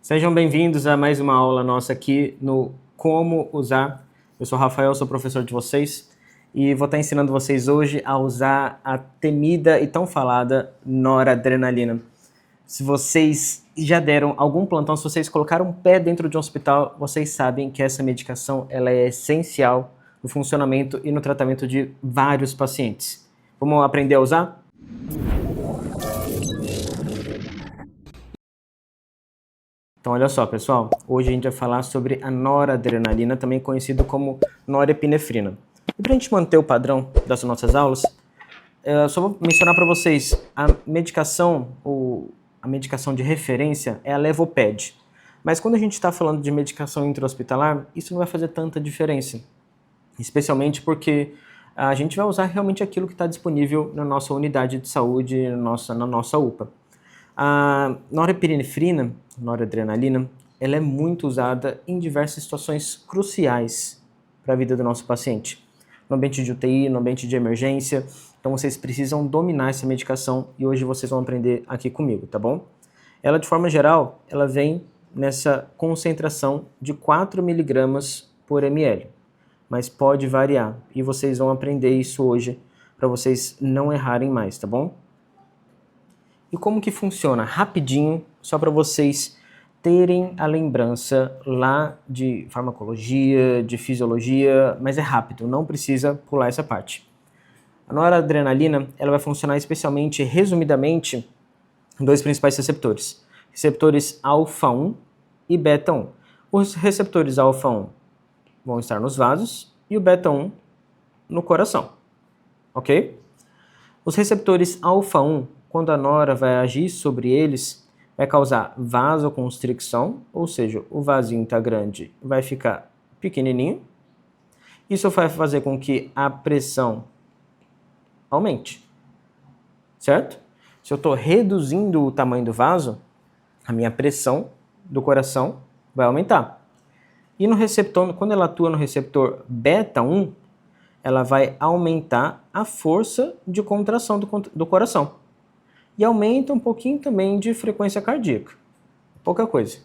Sejam bem-vindos a mais uma aula nossa aqui no Como Usar. Eu sou o Rafael, sou professor de vocês e vou estar ensinando vocês hoje a usar a temida e tão falada noradrenalina. Se vocês já deram algum plantão, se vocês colocaram um pé dentro de um hospital, vocês sabem que essa medicação ela é essencial no funcionamento e no tratamento de vários pacientes. Vamos aprender a usar? Então, olha só, pessoal. Hoje a gente vai falar sobre a noradrenalina, também conhecido como norepinefrina. E para a gente manter o padrão das nossas aulas, eu só vou mencionar para vocês a medicação de referência é a Levoped. Mas quando a gente está falando de medicação intra-hospitalar, isso não vai fazer tanta diferença. Especialmente porque a gente vai usar realmente aquilo que está disponível na nossa unidade de saúde, na nossa UPA. A norepinefrina, noradrenalina, ela é muito usada em diversas situações cruciais para a vida do nosso paciente. No ambiente de UTI, no ambiente de emergência. Então vocês precisam dominar essa medicação e hoje vocês vão aprender aqui comigo, tá bom? Ela, de forma geral, ela vem nessa concentração de 4 mg por ml, mas pode variar e vocês vão aprender isso hoje para vocês não errarem mais, tá bom? E como que funciona? Rapidinho, só para vocês terem a lembrança lá de farmacologia, de fisiologia, mas é rápido, não precisa pular essa parte. A noradrenalina ela vai funcionar especialmente, resumidamente, em dois principais receptores. Receptores alfa-1 e beta-1. Os receptores alfa-1 vão estar nos vasos e o beta-1 no coração, ok? Os receptores alfa-1, quando a nora vai agir sobre eles, vai causar vasoconstricção, ou seja, o vasinho está grande, vai ficar pequenininho. Isso vai fazer com que a pressão aumente, certo? Se eu estou reduzindo o tamanho do vaso, a minha pressão do coração vai aumentar. E no receptor, quando ela atua no receptor beta-1, ela vai aumentar a força de contração do coração. E aumenta um pouquinho também de frequência cardíaca. Pouca coisa.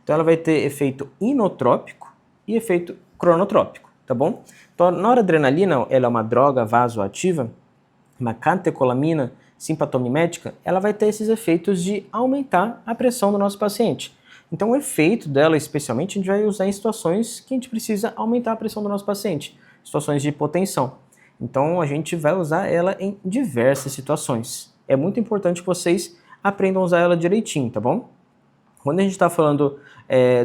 Então ela vai ter efeito inotrópico e efeito cronotrópico, tá bom? Então a noradrenalina, ela é uma droga vasoativa, uma catecolamina simpatomimética, ela vai ter esses efeitos de aumentar a pressão do nosso paciente. Então o efeito dela, especialmente, a gente vai usar em situações que a gente precisa aumentar a pressão do nosso paciente, situações de hipotensão. Então a gente vai usar ela em diversas situações. É muito importante que vocês aprendam a usar ela direitinho, tá bom? Quando a gente está falando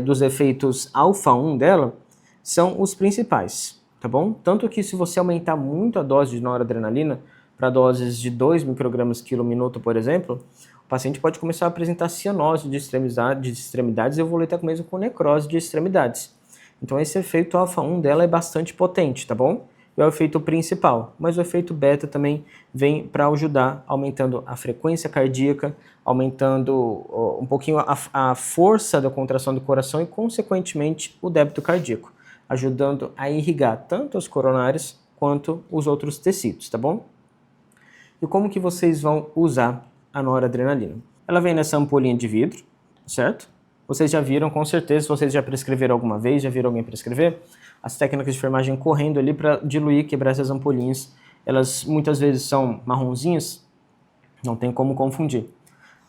dos efeitos alfa-1 dela, são os principais, tá bom? Tanto que se você aumentar muito a dose de noradrenalina para doses de 2 microgramas quilo minuto, por exemplo, o paciente pode começar a apresentar cianose de extremidades e evoluir até mesmo com necrose de extremidades. Então esse efeito alfa-1 dela é bastante potente, tá bom? É o efeito principal, mas o efeito beta também vem para ajudar, aumentando a frequência cardíaca, aumentando um pouquinho a força da contração do coração e, consequentemente, o débito cardíaco, ajudando a irrigar tanto os coronários quanto os outros tecidos, tá bom? E como que vocês vão usar a noradrenalina? Ela vem nessa ampolinha de vidro, certo? Vocês já viram, com certeza, se vocês já prescreveram alguma vez, já viram alguém prescrever, as técnicas de enfermagem correndo ali para diluir, quebrar essas ampolinhas. Elas muitas vezes são marronzinhas, não tem como confundir.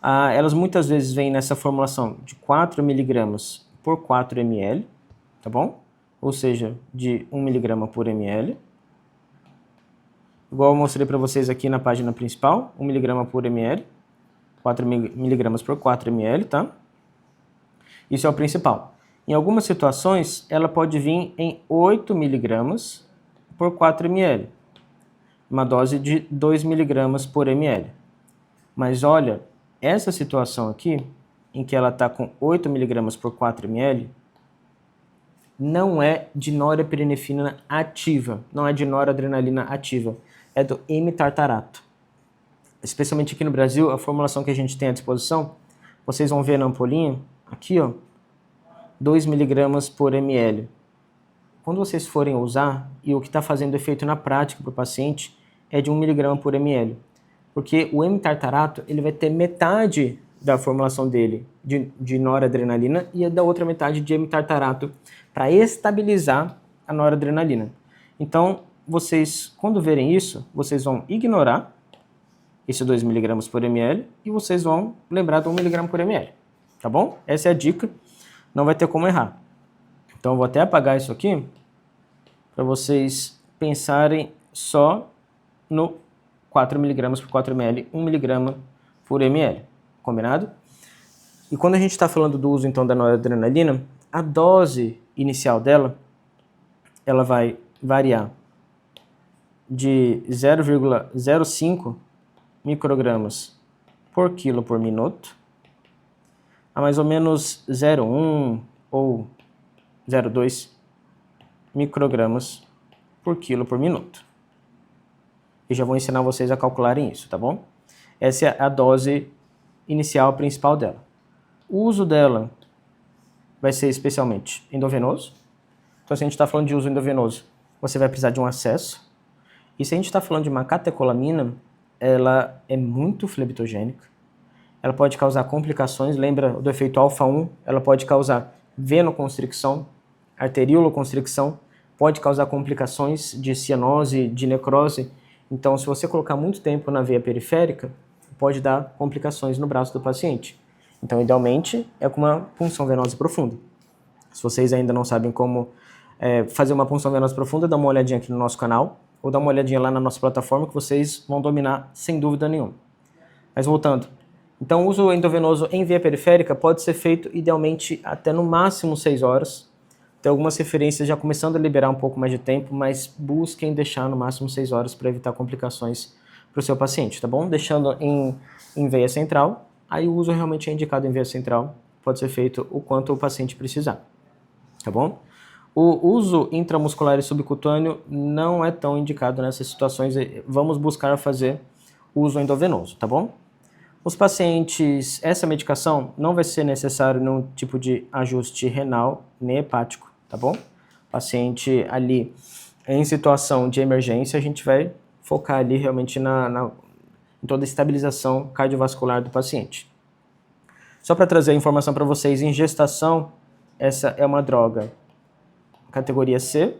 Elas muitas vezes vêm nessa formulação de 4 mg por 4 ml, tá bom? Ou seja, de 1 mg por ml. Igual eu mostrei para vocês aqui na página principal, 1 mg por ml, 4 mg por 4 ml, tá? Isso é o principal. Em algumas situações, ela pode vir em 8 mg por 4 ml, uma dose de 2 mg por ml. Mas olha, essa situação aqui, em que ela está com 8 mg por 4 ml, não é de norepinefrina ativa, não é de noradrenalina ativa, é do M-tartarato. Especialmente aqui no Brasil, a formulação que a gente tem à disposição, vocês vão ver na ampolinha, aqui ó, 2 mg por ml. Quando vocês forem usar, e o que está fazendo efeito na prática para o paciente, é de 1 mg por ml. Porque o M-tartarato ele vai ter metade da formulação dele de noradrenalina e da outra metade de hemitartarato para estabilizar a noradrenalina. Então, vocês, quando verem isso, vocês vão ignorar esse 2 mg por ml e vocês vão lembrar do 1 mg por ml, tá bom? Essa é a dica, não vai ter como errar. Então, eu vou até apagar isso aqui para vocês pensarem só no 4 mg por 4 ml, 1 mg por ml, combinado? E quando a gente está falando do uso, então, da noradrenalina, a dose inicial dela, ela vai variar de 0,05 microgramas por quilo por minuto a mais ou menos 0,1 ou 0,2 microgramas por quilo por minuto. E já vou ensinar vocês a calcularem isso, tá bom? Essa é a dose inicial principal dela. O uso dela vai ser especialmente endovenoso. Então, se a gente está falando de uso endovenoso, você vai precisar de um acesso. E se a gente está falando de uma catecolamina, ela é muito flebitogênica. Ela pode causar complicações, lembra do efeito alfa-1? Ela pode causar venoconstricção, arterioloconstricção, pode causar complicações de cianose, de necrose. Então, se você colocar muito tempo na veia periférica, pode dar complicações no braço do paciente. Então, idealmente, é com uma punção venosa profunda. Se vocês ainda não sabem como fazer uma punção venosa profunda, dá uma olhadinha aqui no nosso canal, ou dá uma olhadinha lá na nossa plataforma que vocês vão dominar sem dúvida nenhuma. Mas voltando, então o uso endovenoso em via periférica pode ser feito idealmente até no máximo 6 horas. Tem algumas referências já começando a liberar um pouco mais de tempo, mas busquem deixar no máximo 6 horas para evitar complicações para o seu paciente, tá bom? Deixando em veia central, aí o uso realmente é indicado em veia central, pode ser feito o quanto o paciente precisar, tá bom? O uso intramuscular e subcutâneo não é tão indicado nessas situações, vamos buscar fazer uso endovenoso, tá bom? Os pacientes, essa medicação não vai ser necessário nenhum tipo de ajuste renal nem hepático, tá bom? Paciente ali em situação de emergência, a gente vai focar ali realmente em toda a estabilização cardiovascular do paciente. Só para trazer a informação para vocês, em gestação, essa é uma droga categoria C.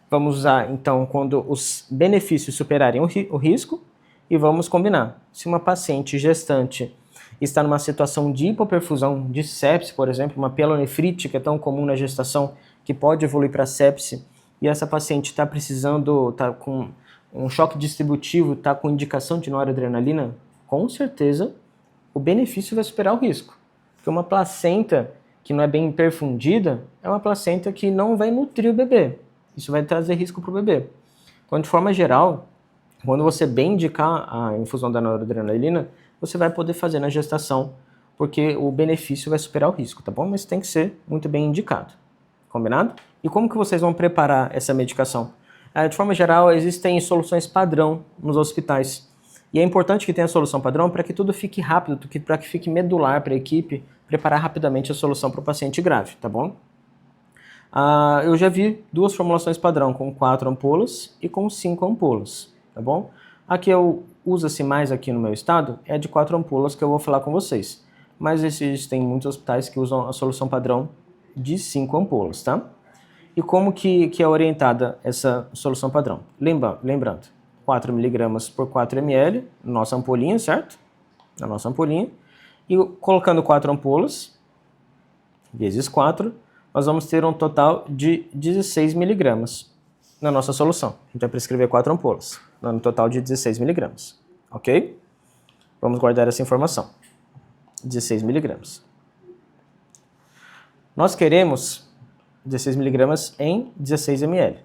Vamos usar, então, quando os benefícios superarem o risco e vamos combinar. Se uma paciente gestante está numa situação de hipoperfusão, de sepse, por exemplo, uma pielonefrite, que é tão comum na gestação, que pode evoluir para sepse, e essa paciente está precisando, está com um choque distributivo, está com indicação de noradrenalina, com certeza o benefício vai superar o risco. Porque uma placenta que não é bem perfundida, é uma placenta que não vai nutrir o bebê. Isso vai trazer risco para o bebê. Então, de forma geral, quando você bem indicar a infusão da noradrenalina, você vai poder fazer na gestação, porque o benefício vai superar o risco, tá bom? Mas tem que ser muito bem indicado. Combinado? E como que vocês vão preparar essa medicação? De forma geral, existem soluções padrão nos hospitais. E é importante que tenha a solução padrão para que tudo fique rápido, para que fique medular para a equipe preparar rapidamente a solução para o paciente grave, tá bom? Eu já vi 2 formulações padrão, com 4 ampolas e com 5 ampolas, tá bom? A que eu uso-se mais aqui no meu estado é a de 4 ampolas que eu vou falar com vocês. Mas existem muitos hospitais que usam a solução padrão de 5 ampolas, tá? E como que é orientada essa solução padrão? Lembrando, 4 mg por 4 ml, nossa ampolinha, certo? Na nossa ampolinha. E colocando 4 ampolas, vezes 4, nós vamos ter um total de 16 mg na nossa solução. A gente vai prescrever 4 ampolas, no total de 16 mg, ok? Vamos guardar essa informação. 16 mg. Nós queremos 16 mg em 16 ml.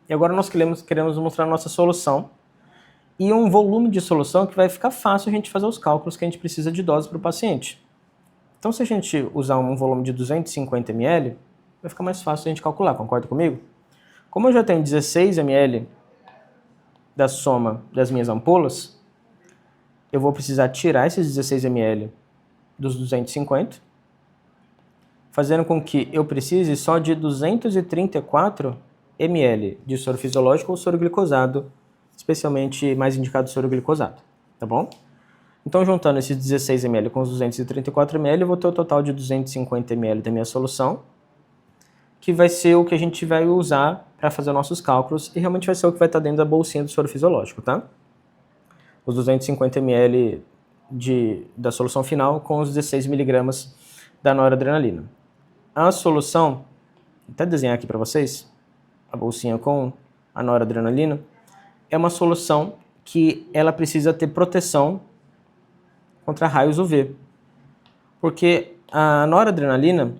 E agora nós queremos mostrar a nossa solução e um volume de solução que vai ficar fácil a gente fazer os cálculos que a gente precisa de dose para o paciente. Então, se a gente usar um volume de 250 ml, vai ficar mais fácil a gente calcular, concorda comigo? Como eu já tenho 16 ml da soma das minhas ampolas, eu vou precisar tirar esses 16 ml dos 250, fazendo com que eu precise só de 234 ml de soro fisiológico ou soro glicosado, especialmente mais indicado soro glicosado, tá bom? Então, juntando esses 16 ml com os 234 ml, eu vou ter o total de 250 ml da minha solução, que vai ser o que a gente vai usar para fazer nossos cálculos e realmente vai ser o que vai estar dentro da bolsinha do soro fisiológico, tá? Os 250 ml da solução final com os 16 mg da noradrenalina. A solução, vou até desenhar aqui para vocês, a bolsinha com a noradrenalina, é uma solução que ela precisa ter proteção contra raios UV, porque a noradrenalina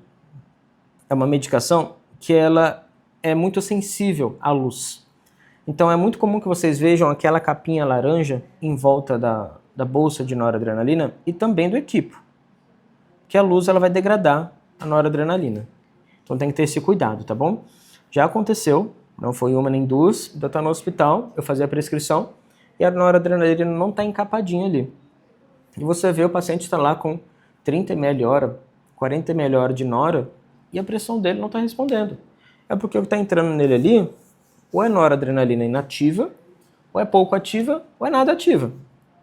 é uma medicação que ela é muito sensível à luz. Então é muito comum que vocês vejam aquela capinha laranja em volta da bolsa de noradrenalina e também do equipo, que a luz ela vai degradar a noradrenalina. Então tem que ter esse cuidado, tá bom? Já aconteceu, não foi uma nem duas, eu estou no hospital, eu fazia a prescrição e a noradrenalina não está encapadinha ali. E você vê o paciente está lá com 30 ml hora, 40 ml hora de nora e a pressão dele não está respondendo. É porque o que está entrando nele ali ou é noradrenalina inativa, ou é pouco ativa, ou é nada ativa.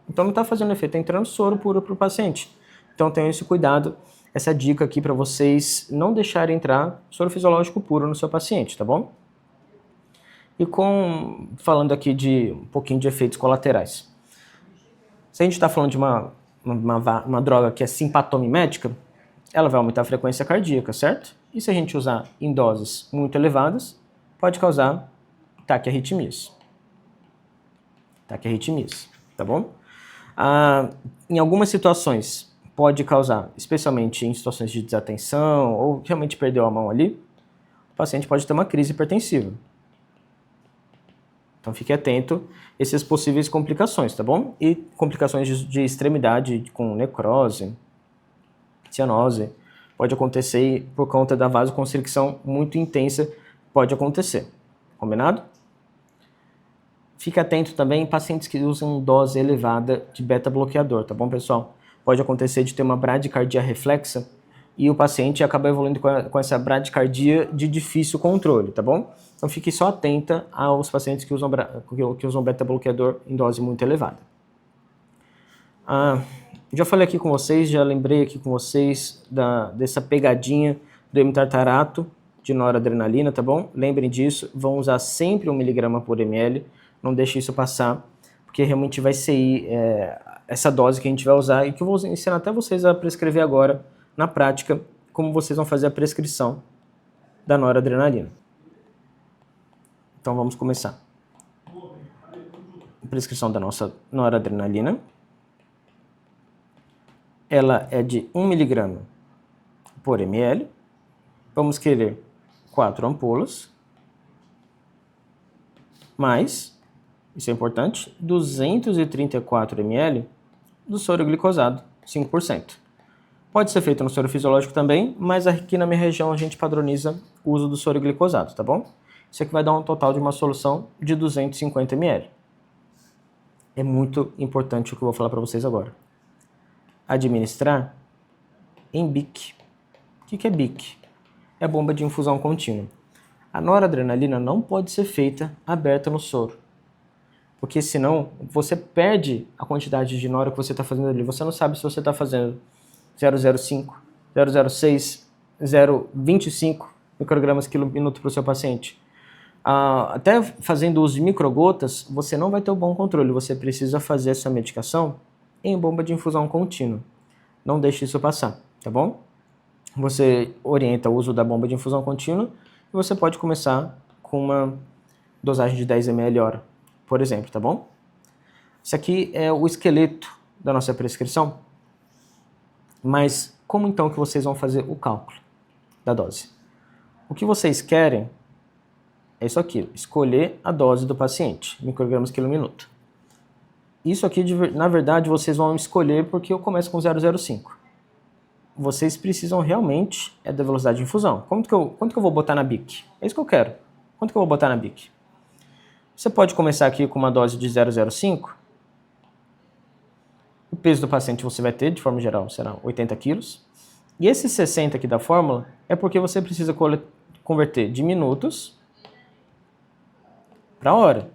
Então não está fazendo efeito, está entrando soro puro para o paciente. Então tenham esse cuidado, essa dica aqui para vocês não deixarem entrar soro fisiológico puro no seu paciente, tá bom? E falando aqui de um pouquinho de efeitos colaterais. Se a gente está falando de uma droga que é simpatomimética, ela vai aumentar a frequência cardíaca, certo? E se a gente usar em doses muito elevadas, pode causar taquiarritmias. Taquiarritmias, tá bom? Em algumas situações, pode causar, especialmente em situações de desatenção ou realmente perdeu a mão ali, o paciente pode ter uma crise hipertensiva. Então fique atento a essas possíveis complicações, tá bom? E complicações de extremidade com necrose, cianose, pode acontecer por conta da vasoconstricção muito intensa, pode acontecer. Combinado? Fique atento também em pacientes que usam dose elevada de beta-bloqueador, tá bom, pessoal? Pode acontecer de ter uma bradicardia reflexa e o paciente acaba evoluindo com essa bradicardia de difícil controle, tá bom? Então fique só atenta aos pacientes que usam beta-bloqueador em dose muito elevada. Já falei aqui com vocês, já lembrei aqui com vocês dessa pegadinha do hemitartarato de noradrenalina, tá bom? Lembrem disso, vão usar sempre 1 mg por ml, não deixe isso passar, porque realmente vai ser essa dose que a gente vai usar e que eu vou ensinar até vocês a prescrever agora, na prática, como vocês vão fazer a prescrição da noradrenalina. Então vamos começar. A prescrição da nossa noradrenalina. Ela é de 1 mg por ml. Vamos querer 4 ampolas, mais, isso é importante, 234 ml do soro glicosado, 5%. Pode ser feito no soro fisiológico também, mas aqui na minha região a gente padroniza o uso do soro glicosado, tá bom? Isso aqui vai dar um total de uma solução de 250 ml. É muito importante o que eu vou falar para vocês agora. Administrar em BIC. O que é BIC? É bomba de infusão contínua. A noradrenalina não pode ser feita aberta no soro, porque senão você perde a quantidade de nora que você está fazendo ali. Você não sabe se você está fazendo 0,05, 0,06, 0,25 microgramas quilo minuto para o seu paciente. Até fazendo uso de microgotas, você não vai ter um bom controle. Você precisa fazer essa medicação em bomba de infusão contínua. Não deixe isso passar, tá bom? Você orienta o uso da bomba de infusão contínua e você pode começar com uma dosagem de 10 ml hora, por exemplo, tá bom? Isso aqui é o esqueleto da nossa prescrição. Mas como então que vocês vão fazer o cálculo da dose? O que vocês querem é isso aqui, escolher a dose do paciente, microgramas quilo minuto. Isso aqui, na verdade, vocês vão escolher porque eu começo com 0,05. Vocês precisam realmente da velocidade de infusão. Quanto que eu vou botar na BIC? É isso que eu quero. Quanto que eu vou botar na BIC? Você pode começar aqui com uma dose de 0,05. O peso do paciente você vai ter, de forma geral, será 80 quilos. E esse 60 aqui da fórmula é porque você precisa converter de minutos para hora.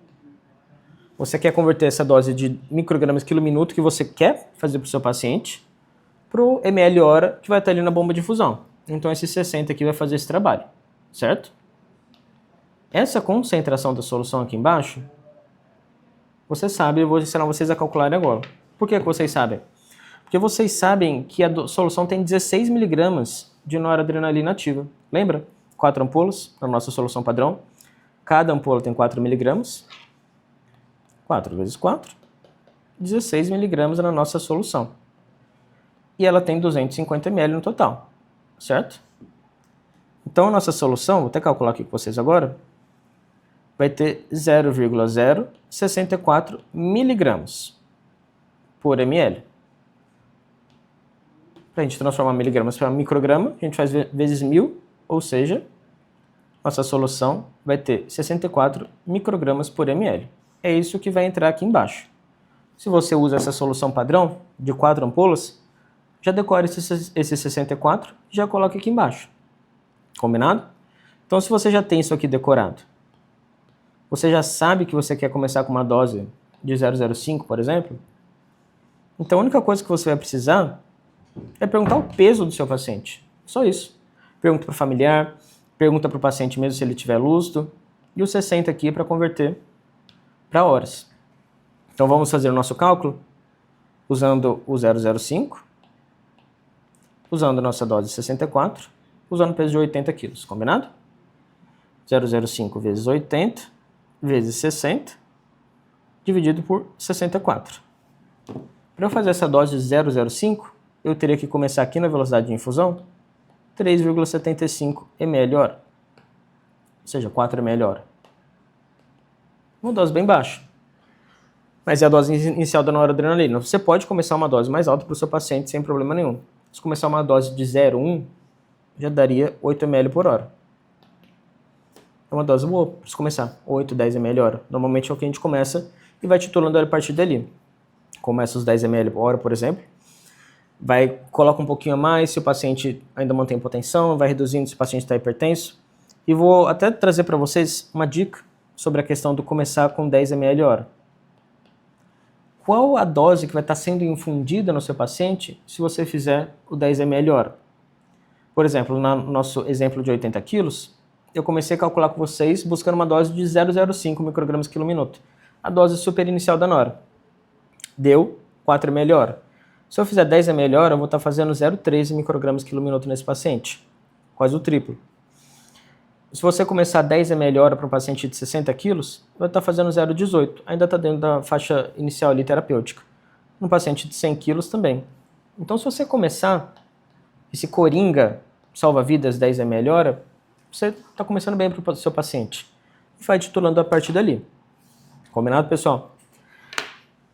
Você quer converter essa dose de microgramas quilo minuto que você quer fazer para o seu paciente para o ml hora que vai estar ali na bomba de infusão. Então esse 60 aqui vai fazer esse trabalho, certo? Essa concentração da solução aqui embaixo, você sabe, eu vou ensinar vocês a calcularem agora. Por que vocês sabem? Porque vocês sabem que a solução tem 16 miligramas de noradrenalina ativa. Lembra? 4 ampolas na nossa solução padrão. Cada ampola tem 4 miligramas. 4 vezes 4, 16 miligramas na nossa solução. E ela tem 250 ml no total, certo? Então a nossa solução, vou até calcular aqui com vocês agora, vai ter 0,064 miligramas por ml. Para a gente transformar miligramas para micrograma, a gente faz vezes 1000, ou seja, nossa solução vai ter 64 microgramas por ml. É isso que vai entrar aqui embaixo. Se você usa essa solução padrão de 4 ampolas, já decora esse 64 e já coloca aqui embaixo. Combinado? Então, se você já tem isso aqui decorado, você já sabe que você quer começar com uma dose de 0,05, por exemplo, então a única coisa que você vai precisar é perguntar o peso do seu paciente. Só isso. Pergunta para o familiar, pergunta para o paciente mesmo se ele estiver lúcido, e o 60 aqui para converter para horas. Então vamos fazer o nosso cálculo usando o 0,05, usando a nossa dose de 64, usando o peso de 80 kg, combinado? 0,05 vezes 80 vezes 60 dividido por 64. Para eu fazer essa dose de 0,05, eu teria que começar aqui na velocidade de infusão 3,75 ml hora, ou seja, 4 ml hora. Uma dose bem baixa, mas é a dose inicial da noradrenalina. Você pode começar uma dose mais alta para o seu paciente sem problema nenhum. Se começar uma dose de 0,1, já daria 8 ml por hora. É uma dose boa para você começar, 8, 10 ml hora. Normalmente é o que a gente começa e vai titulando a partir dali. Começa os 10 ml por hora, por exemplo. Coloca um pouquinho a mais se o paciente ainda mantém hipotensão, vai reduzindo se o paciente está hipertenso. E vou até trazer para vocês uma dica sobre a questão do começar com 10 ml hora. Qual a dose que vai estar sendo infundida no seu paciente se você fizer o 10 ml hora? Por exemplo, no nosso exemplo de 80 quilos, eu comecei a calcular com vocês buscando uma dose de 0,05 microgramas quilo minuto. A dose super inicial da nora. Deu 4 ml hora. Se eu fizer 10 ml hora, eu vou estar fazendo 0,13 microgramas quilo minuto nesse paciente. Quase o triplo. Se você começar 10 ml hora para um paciente de 60 quilos, vai estar fazendo 0,18. Ainda está dentro da faixa inicial ali terapêutica. Um paciente de 100 quilos também. Então, se você começar esse coringa salva-vidas 10 ml hora, você está começando bem para o seu paciente. E vai titulando a partir dali. Combinado, pessoal?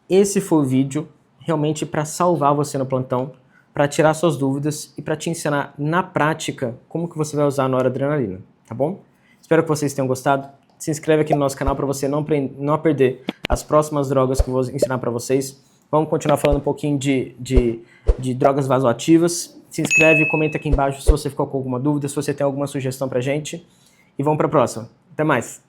Esse foi o vídeo realmente para salvar você no plantão, para tirar suas dúvidas e para te ensinar na prática como que você vai usar a noradrenalina, tá bom? Espero que vocês tenham gostado. Se inscreve aqui no nosso canal para você não perder as próximas drogas que eu vou ensinar para vocês. Vamos continuar falando um pouquinho de drogas vasoativas. Se inscreve, comenta aqui embaixo se você ficou com alguma dúvida, se você tem alguma sugestão pra gente. E vamos para a próxima. Até mais!